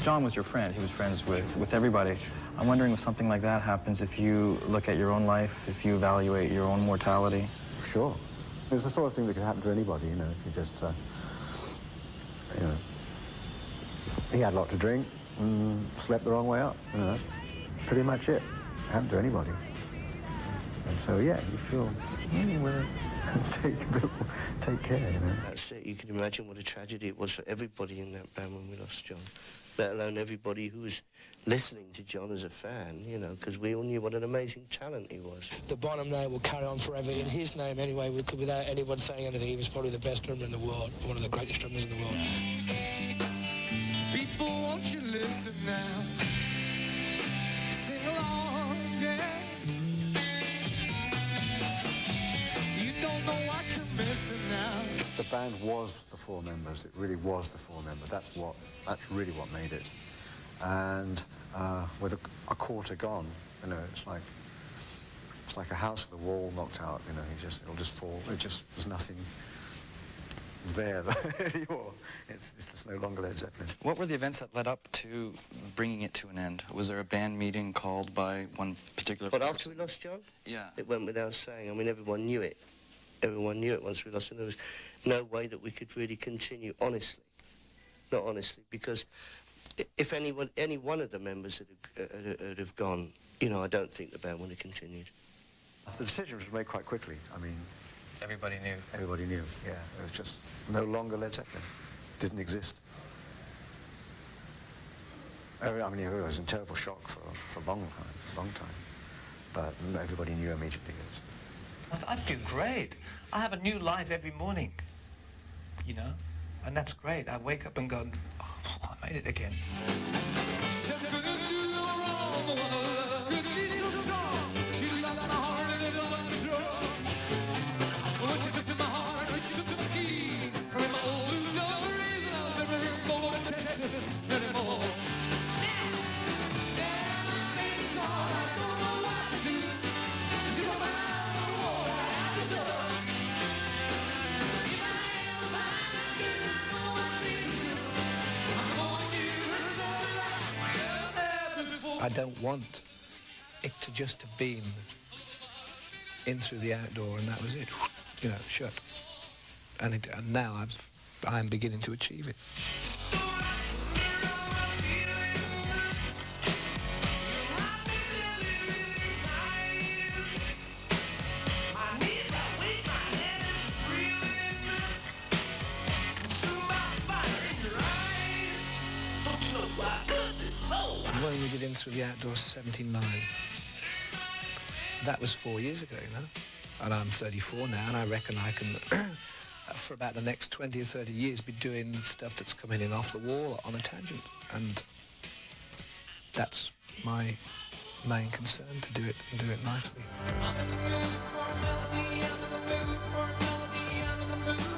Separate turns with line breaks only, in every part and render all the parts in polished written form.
John was your friend. He was friends with everybody. I'm wondering if something like that happens if you look at your own life, if you evaluate your own mortality.
Sure. It's the sort of thing that could happen to anybody, you know, if you just, you know. He had a lot to drink and slept the wrong way up, you know, that's pretty much it. It happened to anybody. And so, yeah, you feel, well, take care, you know.
That's it. You can imagine what a tragedy it was for everybody in that band when we lost John, let alone everybody who was listening to John as a fan, you know, because we all knew what an amazing talent he was.
The Bonham name will carry on forever in his name anyway, without anyone saying anything. He was probably the best drummer in the world, one of the greatest drummers in the world.
People, won't you listen now? Sing along, yeah. You don't know what you're missing now.
The band was the four members. It really was the four members. That's really what made it. And with a quarter gone, you know, it's like a house with a wall knocked out. You know, it'll just fall. There's nothing there anymore. It's just no longer Led Zeppelin.
What were the events that led up to bringing it to an end? Was there a band meeting called by one particular
But
person?
after we lost John?
Yeah.
It went without saying. I mean, everyone knew it. Everyone knew it once we lost him. There was no way that we could really continue, honestly. Not honestly, because if any one of the members had have gone, you know, I don't think the band would have continued.
The decision was made quite quickly. I mean,
Everybody knew.
everybody knew, yeah. It was just no longer Led Zeppelin. Didn't exist. I mean, it was in terrible shock for a long time. But everybody knew immediately.
I feel great. I have a new life every morning, you know, and that's great. I wake up and go, oh, I made it again. I don't want it to just have been in through the outdoor and that was it, you know, shut. And now I'm beginning to achieve it. When we did In Through the Outdoors, 79. That was 4 years ago, you know. And I'm 34 now, and I reckon I can, for about the next 20 or 30 years, be doing stuff that's coming in off the wall on a tangent. And that's my main concern, to do it and do it nicely. I'm in the mood for a melody, I'm in the mood for a melody, I'm in the mood.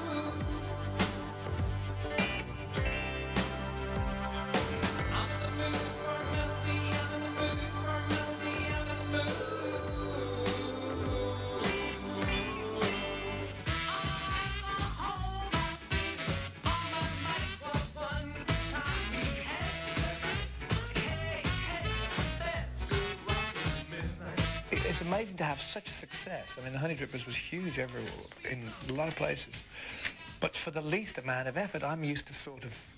It's amazing to have such success. I mean, the Honey Drippers was huge everywhere, in a lot of places. But for the least amount of effort, I'm used to sort of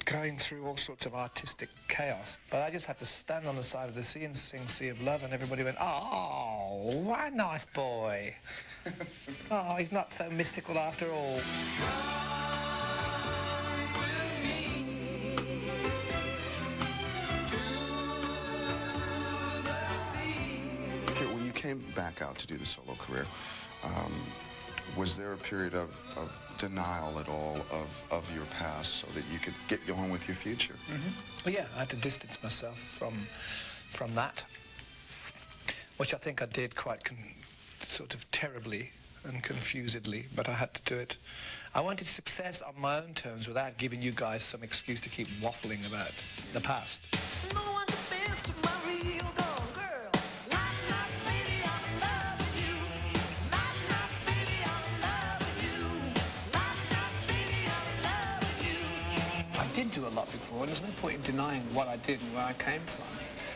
going through all sorts of artistic chaos. But I just had to stand on the side of the sea and sing Sea of Love, and everybody went, oh, what a nice boy. Oh, he's not so mystical after all.
When you came back out to do the solo career, was there a period of denial at all of your past so that you could get going with your future?
Mm-hmm. Well, yeah, I had to distance myself from that, which I think I did quite sort of terribly and confusedly, but I had to do it. I wanted success on my own terms without giving you guys some excuse to keep waffling about the past. No one compares to my real girl. I did do a lot before, and there's no point in denying what I did and where I came from.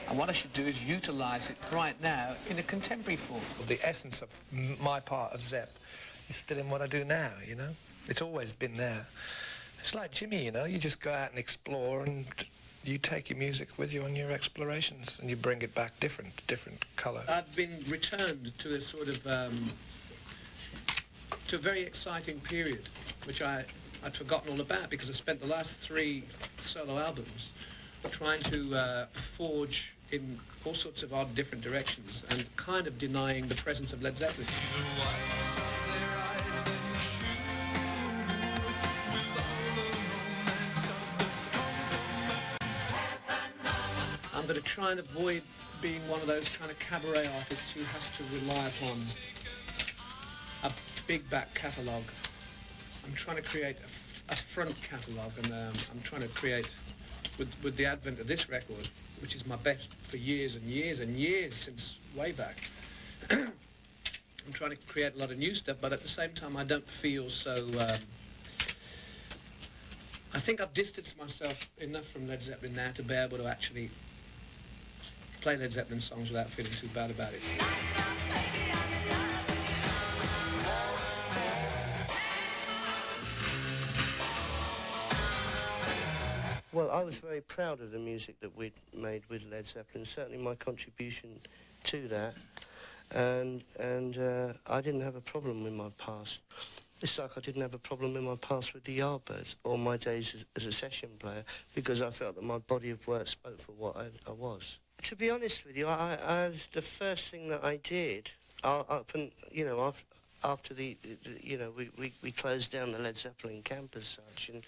And what I should do is utilise it right now in a contemporary form. The essence of my part of Zepp is still in what I do now, you know? It's always been there. It's like Jimmy, you know? You just go out and explore, and you take your music with you on your explorations, and you bring it back different colour. I've been returned to a sort of, to a very exciting period, which I'd forgotten all about, because I spent the last 3 solo albums trying to forge in all sorts of odd different directions and kind of denying the presence of Led Zeppelin. I'm going to try and avoid being one of those kind of cabaret artists who has to rely upon a big back catalogue. I'm trying to create a front catalogue, and I'm trying to create, with the advent of this record, which is my best for years and years and years since way back. I'm trying to create a lot of new stuff, but at the same time I don't feel so... I think I've distanced myself enough from Led Zeppelin now to be able to actually play Led Zeppelin songs without feeling too bad about it.
Well, I was very proud of the music that we'd made with Led Zeppelin, certainly my contribution to that, and I didn't have a problem with my past. It's like I didn't have a problem in my past with the Yardbirds or my days as a session player, because I felt that my body of work spoke for what I was. To be honest with you, the first thing that I did, after we closed down the Led Zeppelin camp as such, and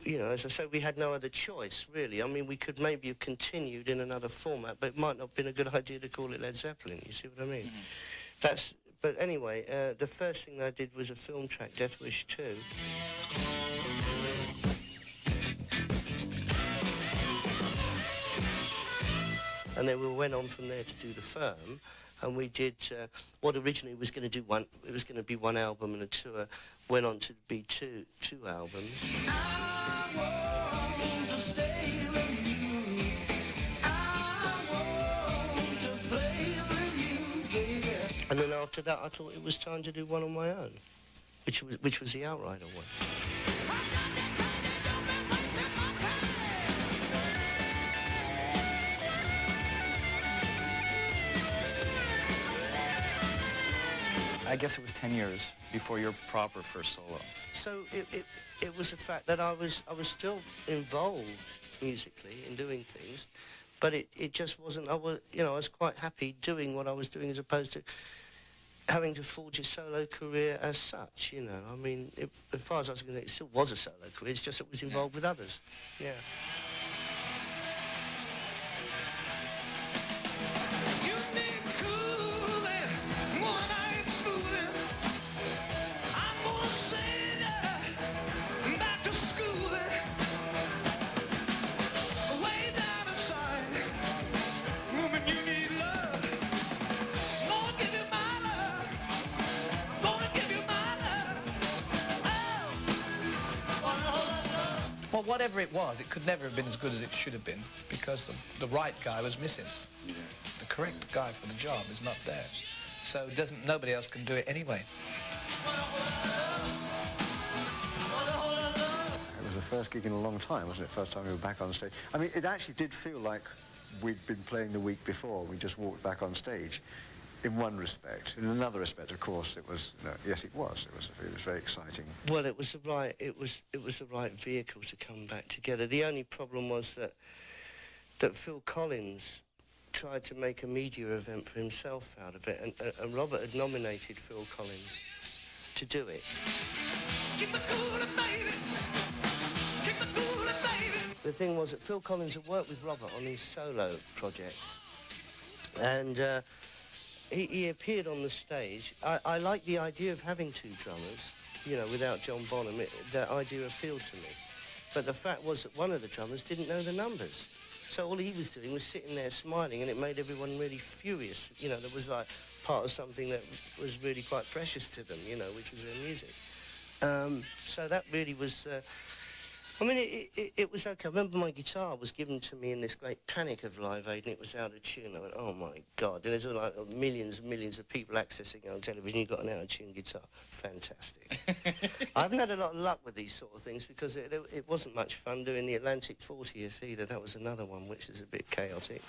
you know, as I said, we had no other choice, really. I mean, we could maybe have continued in another format, but it might not have been a good idea to call it Led Zeppelin, you see what I mean? Mm-hmm. But anyway, the first thing I did was a film track, Death Wish 2. And then we went on from there to do The Firm, and we did what originally was going to do one. It was going to be one album and a tour. Went on to be two albums. I want to stay with you. I want to play with you, baby. And then after that, I thought it was time to do one on my own, which was the Outrider one.
I guess it was 10 years before your proper first solo.
So it was the fact that I was still involved musically in doing things, but it just wasn't. I was quite happy doing what I was doing as opposed to having to forge a solo career as such. You know, I mean, as far as I was concerned, it still was a solo career. It's just it was involved with others. Yeah.
Well, whatever it was, it could never have been as good as it should have been, because the right guy was missing. Yeah. The correct guy for the job is not there. So nobody else can do it anyway.
It was the first gig in a long time, wasn't it? First time we were back on stage. I mean, it actually did feel like we'd been playing the week before. We just walked back on stage. In one respect. In another respect, of course, it was. No, yes, it was. It was very exciting.
Well, it was the right vehicle to come back together. The only problem was that Phil Collins tried to make a media event for himself out of it, and Robert had nominated Phil Collins to do it. Keep it cool, baby. Keep it cool, baby. The thing was that Phil Collins had worked with Robert on his solo projects, and. He appeared on the stage. I liked the idea of having 2 drummers, you know, without John Bonham. That idea appealed to me. But the fact was that one of the drummers didn't know the numbers. So all he was doing was sitting there smiling, and it made everyone really furious. You know, that was like part of something that was really quite precious to them, you know, which was their music. So that really was I mean, it was okay. I remember my guitar was given to me in this great panic of Live Aid, and it was out of tune. I went, oh my God. And there's like millions and millions of people accessing it on television. You've got an out of tune guitar. Fantastic. I haven't had a lot of luck with these sort of things because it wasn't much fun doing the Atlantic 40th either. That was another one which is a bit chaotic.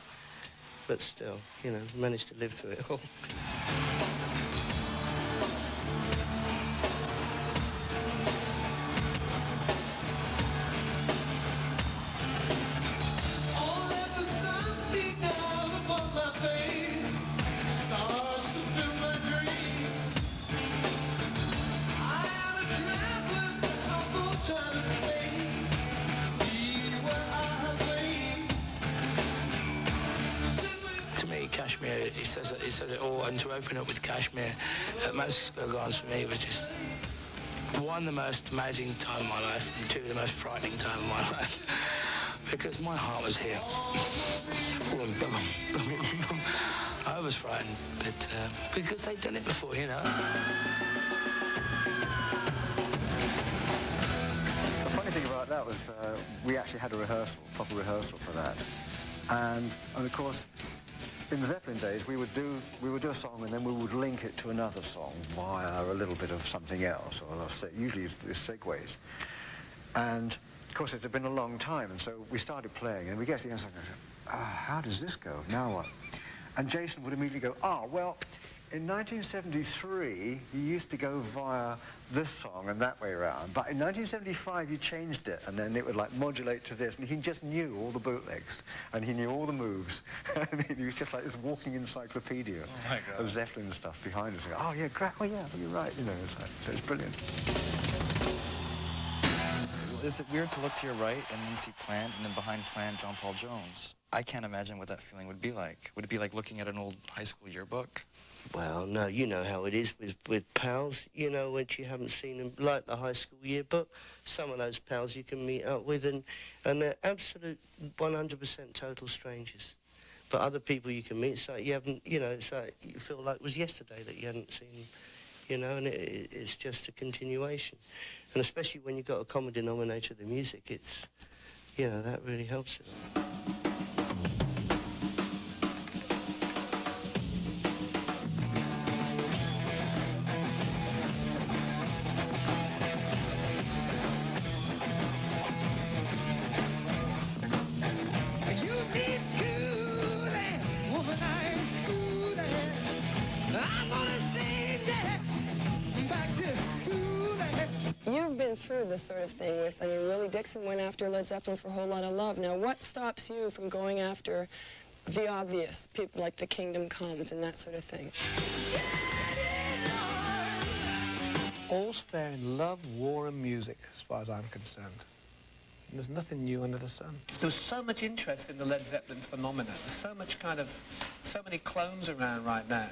But still, you know, managed to live through it all.
Kashmir, he says it all, and to open up with Kashmir at Madison Square Gardens for me was just one, the most amazing time of my life, and two, the most frightening time of my life, because my heart was here. I was frightened, but because they'd done it before, you know.
The funny thing about that was we actually had a rehearsal, proper rehearsal for that, and of course. In the Zeppelin days, we would do a song and then we would link it to another song via a little bit of something else, or usually it's segues. And of course, it had been a long time, and so we started playing, and we get to the end and how does this go? Now what? And Jason would immediately go, well, in 1973, you used to go via this song and that way around, but in 1975 you changed it, and then it would like modulate to this, and he just knew all the bootlegs, and he knew all the moves, and he was just like this walking encyclopedia of Zeppelin stuff behind us. Oh yeah, you're right, you know, so it's brilliant.
Is it weird to look to your right and then see Plant, and then behind Plant, John Paul Jones? I can't imagine what that feeling would be like. Would it be like looking at an old high school yearbook?
Well, no, you know how it is with pals, you know, when you haven't seen them, like the high school yearbook. Some of those pals you can meet up with, and they're absolute 100% total strangers. But other people you can meet, it's like you haven't, you know, it's like you feel like it was yesterday that you hadn't seen them, you know, and it's just a continuation. And especially when you've got a common denominator of the music, it's, you know, that really helps it.
Through this sort of thing with, I mean, Willie Dixon went after Led Zeppelin for a whole lot of love. Now, what stops you from going after the obvious, people like The Kingdom Comes and that sort of thing?
All's fair in love, war, and music, as far as I'm concerned. And there's nothing new under the sun. There's so much interest in the Led Zeppelin phenomenon. There's so much so many clones around right now.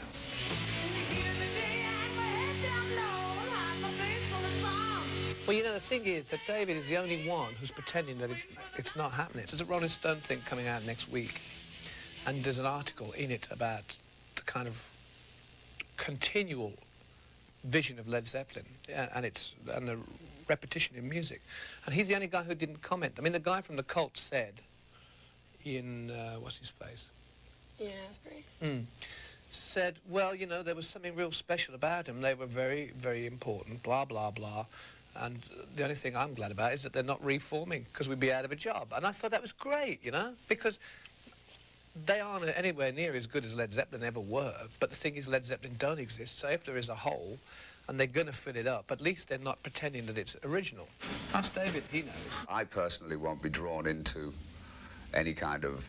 Well, you know, the thing is that David is the only one who's pretending that it's not happening. There's a Rolling Stone thing coming out next week, and there's an article in it about the kind of continual vision of Led Zeppelin and the repetition in music. And he's the only guy who didn't comment. I mean, the guy from the Cult said, what's his face?
Ian Asbury?
Said, well, you know, there was something real special about them. They were very, very important, blah, blah, blah. And the only thing I'm glad about is that they're not reforming, because we'd be out of a job. And I thought that was great, you know, because they aren't anywhere near as good as Led Zeppelin ever were. But the thing is, Led Zeppelin don't exist, so if there is a hole, and they're going to fill it up, at least they're not pretending that it's original. Ask David, he knows.
I personally won't be drawn into any kind of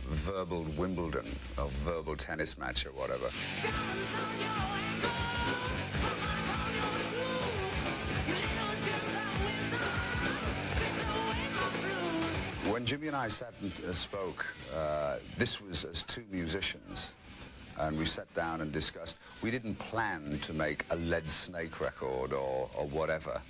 verbal Wimbledon or verbal tennis match or whatever. When Jimmy and I sat and spoke, this was as two musicians, and we sat down and discussed. We didn't plan to make a Lead Snake record or whatever.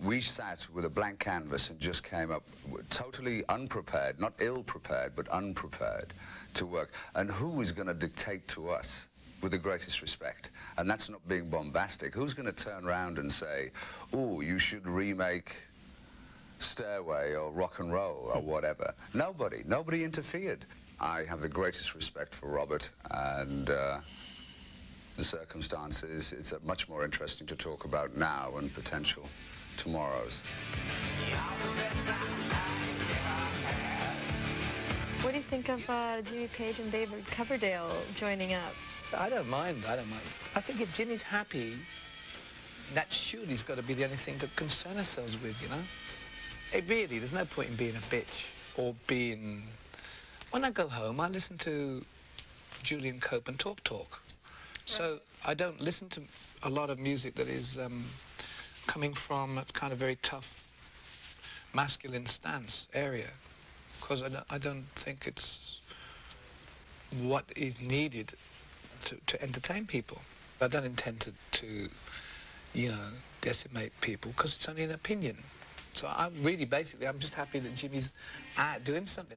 We sat with a blank canvas and just came up totally unprepared, not ill-prepared, but unprepared to work. And who was going to dictate to us, with the greatest respect? And that's not being bombastic. Who's going to turn around and say, oh, you should remake Stairway or Rock and Roll or whatever. Nobody interfered. I have the greatest respect for Robert, and the circumstances, it's much more interesting to talk about now and potential tomorrows.
What do you think of Jimmy Page and David Coverdale joining up?
I don't mind. I think if Jimmy's happy, that surely's got to be the only thing to concern ourselves with, you know? Really, there's no point in being a bitch or being... When I go home, I listen to Julian Cope and Talk. So I don't listen to a lot of music that is coming from a kind of very tough, masculine stance area, because I don't think it's what is needed to entertain people. I don't intend to you know, decimate people, because it's only an opinion. So I'm just happy that Jimmy's out doing something.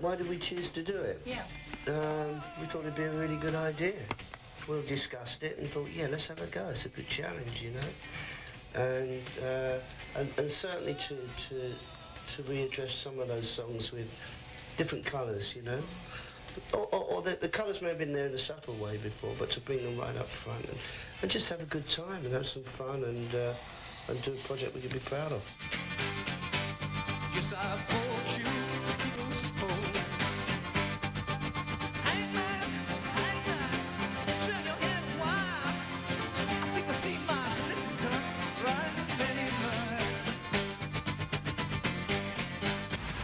Why did we choose to do it?
Yeah.
We thought it'd be a really good idea. We discussed it and thought, yeah, let's have a go. It's a good challenge, you know. And certainly to readdress some of those songs with different colours, you know. Or the colours may have been there in a subtle way before, but to bring them right up front and just have a good time and have some fun and do a project we could be proud of.
Yes, I bought you those phones. Hey man, turn your head a while. I think I see my sister come riding many miles.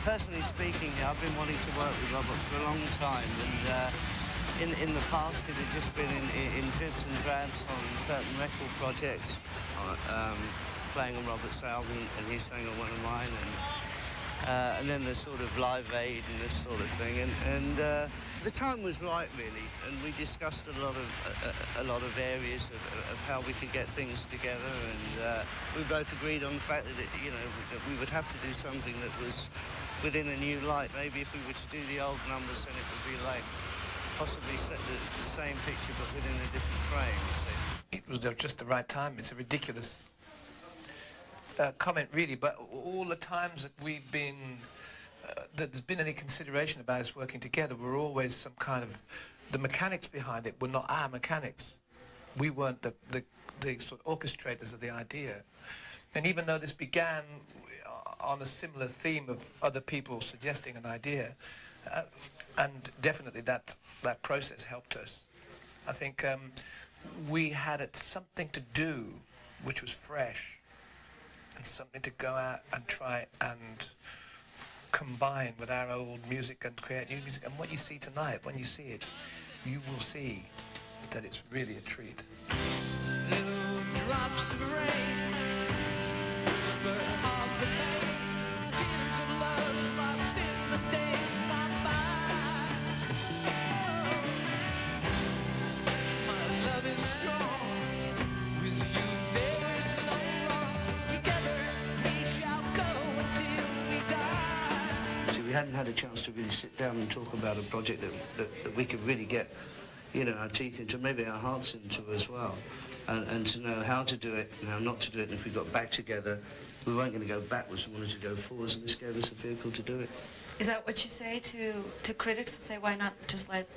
Personally speaking, I've been wanting to work with Robert for a long time, and in the past it had just been in dribs and drabs on certain record projects, playing on Robert's album, and he sang on one of mine, and then the sort of Live Aid and this sort of thing, and the time was right really, and we discussed a lot of areas of how we could get things together, and we both agreed on the fact that that we would have to do something that was within a new light. Maybe if we were to do the old numbers, then it would be like possibly set the same picture but within a different frame, you see.
It was just the right time. It's a ridiculous comment, really, but all the times that we've been, that there's been any consideration about us working together, were always some kind of, the mechanics behind it were not our mechanics. We weren't the sort of orchestrators of the idea. And even though this began on a similar theme of other people suggesting an idea, and definitely that process helped us. I think we had something to do which was fresh, and something to go out and try and combine with our old music and create new music. And what you see tonight, when you see it, you will see that it's really a treat.
Little drops of rain, whisper of the pain, tears of love lost in the days gone by. My love is strong, with you there is no wrong. Together we shall go until we die.
So we hadn't had a chance to really sit down and talk about a project that we could really get, you know, our teeth into, maybe our hearts into as well, and to know how to do it and how not to do it. And if we got back together, we weren't going to go backwards, we wanted to go forwards, and this gave us a vehicle to do it.
Is that what you say to critics who say, why not just let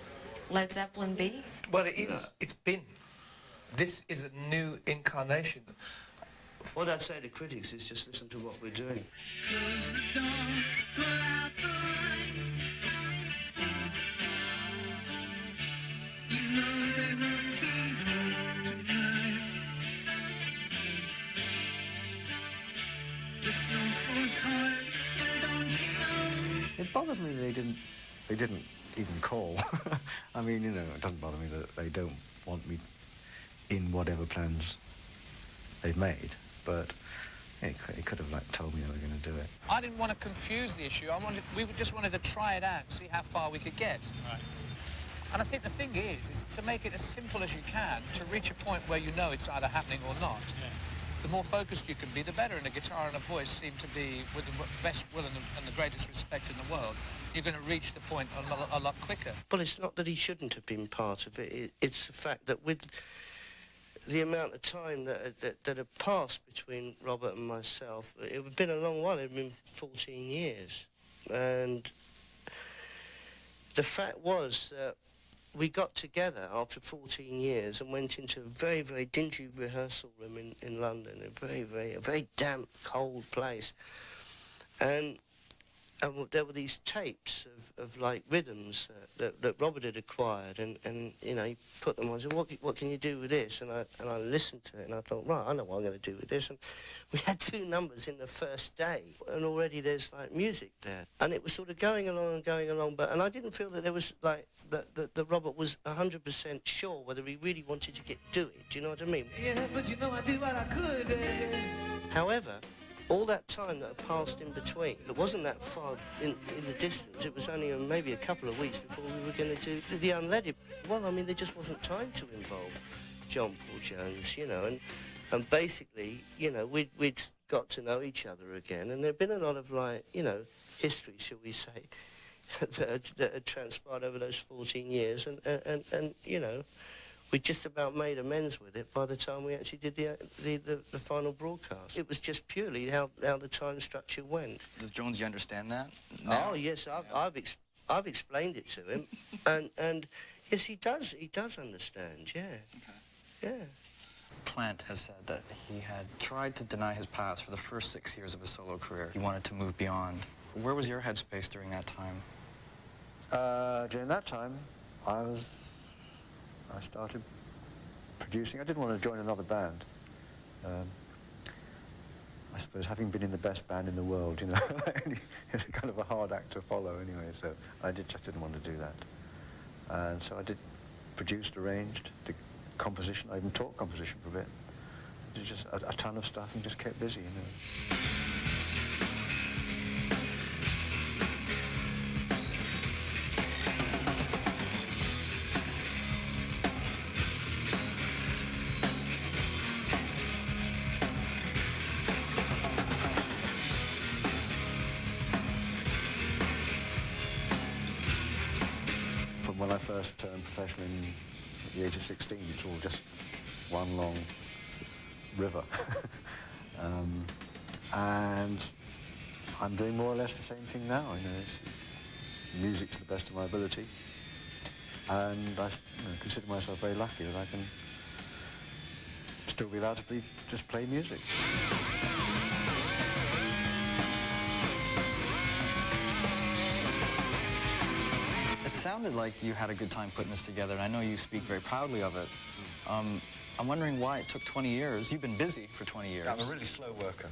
Led Zeppelin be?
Well, it is. It's been. This is a new incarnation.
What I'd say to critics is just listen to what we're doing.
Close the door, put out the light. You know they won't be home tonight. There's no force hard, and don't you know?
It bothers me they didn't even call. I mean, you know, it doesn't bother me that they don't want me in whatever plans they've made, but it could have like told me they were going to do it.
I didn't want to confuse the issue. We just wanted to try it out and see how far we could get. Right. And I think the thing is to make it as simple as you can, to reach a point where you know it's either happening or not. Yeah. the more focused you can be, the better. And a guitar and a voice seem to be, with the best will and the greatest respect in the world, you're going to reach the point a lot quicker.
Well, it's not that he shouldn't have been part of it. It's the fact that with the amount of time that had passed between Robert and myself, it had been a long while. It had been 14 years. And the fact was that we got together after 14 years and went into a very, very dingy rehearsal room in London, a very damp, cold place. And there were these tapes of like rhythms that Robert had acquired, and you know, he put them on. And said, what can you do with this? And I listened to it, and I thought, right, I know what I'm going to do with this. And we had 2 numbers in the first day, and already there's like music there, and it was sort of going along, and I didn't feel that there was like that Robert was 100% sure whether he really wanted to do it. Do you know what I mean?
Yeah, but you know I did what I could.
However, all that time that had passed in between, it wasn't that far in the distance. It was only maybe a couple of weeks before we were going to do the Unleaded. Well, I mean, there just wasn't time to involve John Paul Jones, you know, and basically, you know, we'd got to know each other again, and there'd been a lot of, like, you know, history, shall we say, that had transpired over those 14 years, and you know, we just about made amends with it by the time we actually did the final broadcast. It was just purely how the time structure went.
Does Jonesy understand that now?
Oh yes, I've explained it to him, and yes, he does understand. Yeah, okay. Yeah.
Plant has said that he had tried to deny his past for the first 6 years of his solo career. He wanted to move beyond. Where was your headspace during that time?
During that time, I started producing. I didn't want to join another band. I suppose having been in the best band in the world, you know, it's a kind of a hard act to follow anyway, so just didn't want to do that. And so I produced, arranged, did composition. I even taught composition for a bit. Did just a ton of stuff and just kept busy, you know. When I first turned professional at the age of 16, it's all just one long river. And I'm doing more or less the same thing now. You know, music to the best of my ability, and I consider myself very lucky that I can still be allowed to just play music.
It sounded like you had a good time putting this together, and I know you speak very proudly of it. I'm wondering why it took 20 years. You've been busy for 20 years.
I'm a really slow worker.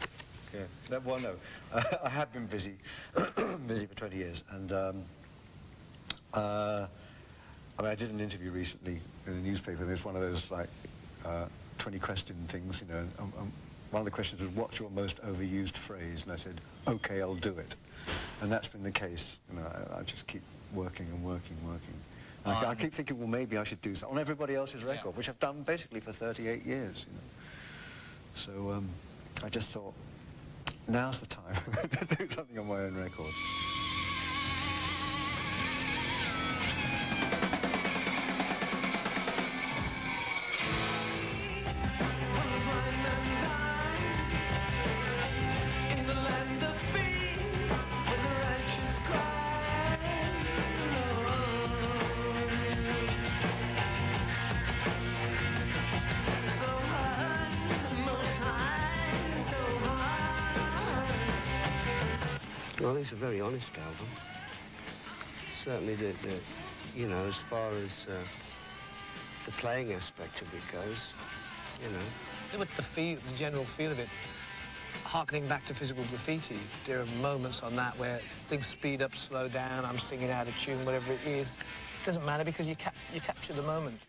Yeah. Well, no. I have been busy, busy for 20 years, and I mean, I did an interview recently in a newspaper, and there's one of those like 20-question things, you know. One of the questions was, "What's your most overused phrase?" And I said, "Okay, I'll do it," and that's been the case. You know, I just keep working and working. I keep thinking, well, maybe I should do something on everybody else's record, which I've done basically for 38 years, you know. So I just thought, now's the time to do something on my own record.
Well, it's a very honest album. Certainly, you know, as far as the playing aspect of it goes, you know.
With the general feel of it, harkening back to Physical Graffiti, there are moments on that where things speed up, slow down, I'm singing out of tune, whatever it is. It doesn't matter because you capture the moment.